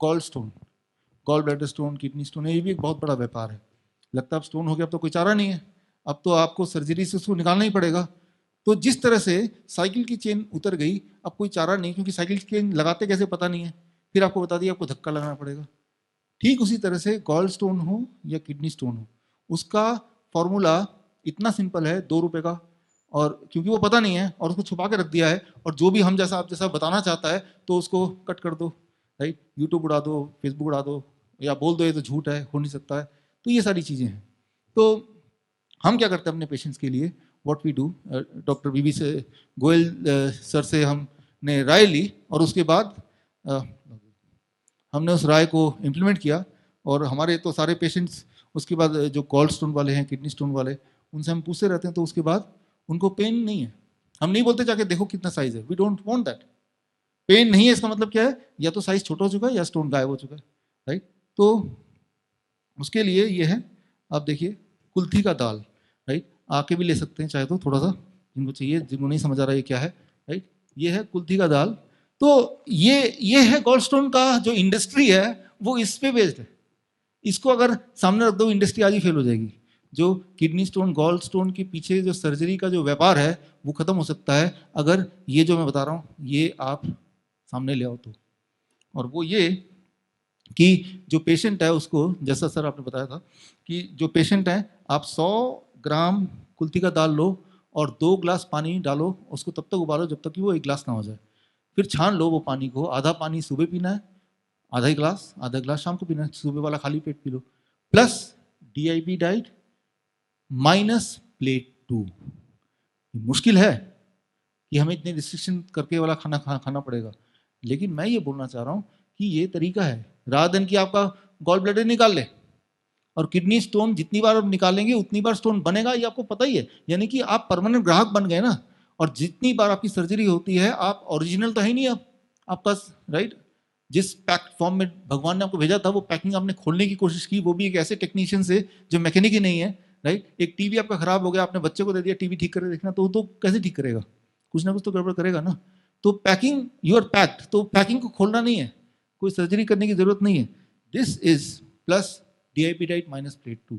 Gall bladder stone, kidney stone, ये भी एक बहुत बड़ा व्यापार है। लगता है अब स्टोन हो गया, अब तो कोई चारा नहीं है, अब तो आपको सर्जरी से उसको निकालना ही पड़ेगा। तो जिस तरह से साइकिल की चेन उतर गई, अब कोई चारा नहीं, क्योंकि साइकिल की चेन लगाते कैसे पता नहीं है, फिर आपको बता दिया आपको धक्का लगाना पड़ेगा। ठीक उसी तरह से गॉल स्टोन हो या किडनी स्टोन हो, उसका फॉर्मूला इतना सिंपल है, 2 रुपए का, और क्योंकि वो पता नहीं है और उसको छुपा के रख दिया है, और जो भी हम जैसा आप जैसा बताना चाहता है तो उसको कट कर दो, राइट, यूट्यूब उड़ा दो, फेसबुक उड़ा दो, या बोल दो ये तो झूठ है, हो नहीं सकता है। तो ये सारी चीज़ें हैं। तो हम क्या करते हैं अपने पेशेंट्स के लिए, व्हाट वी डू, डॉक्टर बीबी से गोयल सर से हमने राय ली, और उसके बाद हमने उस राय को इम्प्लीमेंट किया, और हमारे तो सारे पेशेंट्स उसके बाद जो गॉल स्टोन वाले हैं, किडनी स्टोन वाले, उनसे हम पूछते रहते हैं, तो उसके बाद उनको पेन नहीं है। हम नहीं बोलते जाके देखो कितना साइज है, we don't want that. Pen नहीं है इसका मतलब क्या है, या तो साइज छोटा हो चुका है या स्टोन गायब हो चुका है, राइट। तो उसके लिए ये है, आप देखिए, कुल्थी का दाल, राइट, आके भी ले सकते हैं चाहे तो, थोड़ा सा जिनको चाहिए, जिनको नहीं समझ आ रहा है क्या है, राइट, ये है कुल्थी का दाल। तो ये है गॉल स्टोन का जो इंडस्ट्री है, वो इस पे बेस्ड है। इसको अगर सामने रख दो, इंडस्ट्री आज ही फेल हो जाएगी। जो किडनी स्टोन, गॉल स्टोन के पीछे जो सर्जरी का जो व्यापार है, वो खत्म हो सकता है अगर ये जो मैं बता रहा हूँ ये आप सामने ले आओ तो। और वो ये कि जो पेशेंट है उसको, जैसा सर आपने बताया था कि जो पेशेंट है, आप 100 ग्राम कुल्थी का दाल लो और 2 गिलास पानी डालो, उसको तब तक उबालो जब तक कि वो 1 गिलास ना हो जाए। फिर छान लो वो पानी को, आधा पानी सुबह पीना है, आधा गिलास शाम को पीना है, सुबह वाला खाली पेट पी लो, plus DIP diet minus plate 2। मुश्किल है कि हमें इतने रिस्ट्रिक्शन करके वाला खाना पड़ेगा, लेकिन मैं ये बोलना चाह रहा हूँ कि ये तरीका है, रात दिन की आपका गॉल ब्लैडर निकाल ले, और किडनी स्टोन जितनी बार आप निकालेंगे उतनी बार स्टोन बनेगा, ये आपको पता ही है। यानी कि आप परमानेंट ग्राहक बन गए ना, और जितनी बार आपकी सर्जरी होती है, आप ओरिजिनल तो है ही नहीं अब आपका, राइट। जिस पैक फॉर्म में भगवान ने आपको भेजा था, वो पैकिंग आपने खोलने की कोशिश की, वो भी एक ऐसे टेक्नीशियन से जो मैकेनिक ही नहीं है, राइट। एक टीवी आपका खराब हो गया, आपने बच्चे को दे दिया टीवी ठीक करके देखना, तो कैसे ठीक करेगा, कुछ ना कुछ तो गड़बड़ करेगा ना। तो पैकिंग, यू आर पैक्ड, तो पैकिंग को खोलना नहीं है, कोई सर्जरी करने की जरूरत नहीं है। This is plus DIP diet minus plate 2.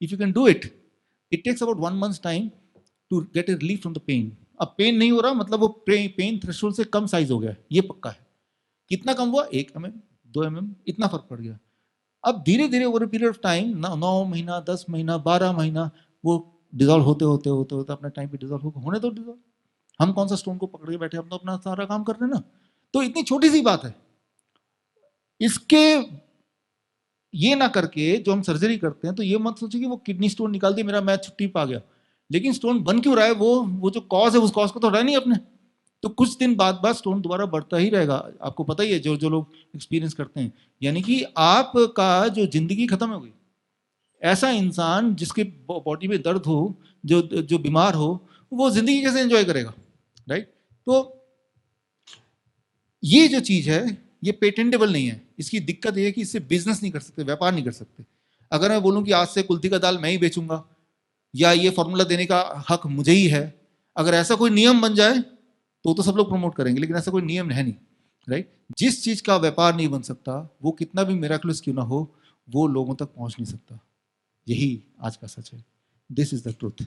If you can do it, it takes about 1 month's time to get a relief from the pain. अब पेन नहीं हो रहा मतलब वो पेन थ्रेशोल्ड से कम साइज हो गया, ये पक्का है। कितना कम हुआ, 1 mm, 2 mm, इतना फर्क पड़ गया। अब धीरे धीरे ओवर पीरियड ऑफ टाइम, 9 महीना, 10 महीना, 12 महीना, वो डिजोल्व होते होते होते होते अपने टाइम पे डिजोल्व होने दो डिजोल्व। हम कौन सा स्टोन को पकड़ के बैठे, हम तो अपना सारा काम कर रहे हैं ना। तो इतनी छोटी सी बात है, इसके ये ना करके जो हम सर्जरी करते हैं, तो ये मत सोचिए कि वो किडनी स्टोन निकाल दिया, मेरा मैच छुट्टी पा गया। लेकिन स्टोन बन क्यों रहा है, वो जो कॉज है, उस कॉज को तो हटाया नहीं अपने। तो कुछ दिन बाद स्टोन दोबारा बढ़ता ही रहेगा, आपको पता ही है, जो जो लोग एक्सपीरियंस करते हैं। यानी कि आपका जो जिंदगी खत्म हो गई। ऐसा इंसान जिसके बॉडी में दर्द हो, जो जो बीमार हो, वो जिंदगी कैसे एंजॉय करेगा, राइट। तो ये जो चीज है, ये पेटेंटेबल नहीं है। इसकी दिक्कत ये है कि इससे बिजनेस नहीं कर सकते, व्यापार नहीं कर सकते। अगर मैं बोलूं कि आज से कुल्थी का दाल मैं ही बेचूंगा, या ये फॉर्मूला देने का हक मुझे ही है, अगर ऐसा कोई नियम बन जाए तो सब लोग प्रमोट करेंगे, लेकिन ऐसा कोई नियम है नहीं, राइट। जिस चीज का व्यापार नहीं बन सकता, वो कितना भी मिराकुलस क्यों ना हो, वो लोगों तक पहुंच नहीं सकता। यही आज का सच है। This is the truth.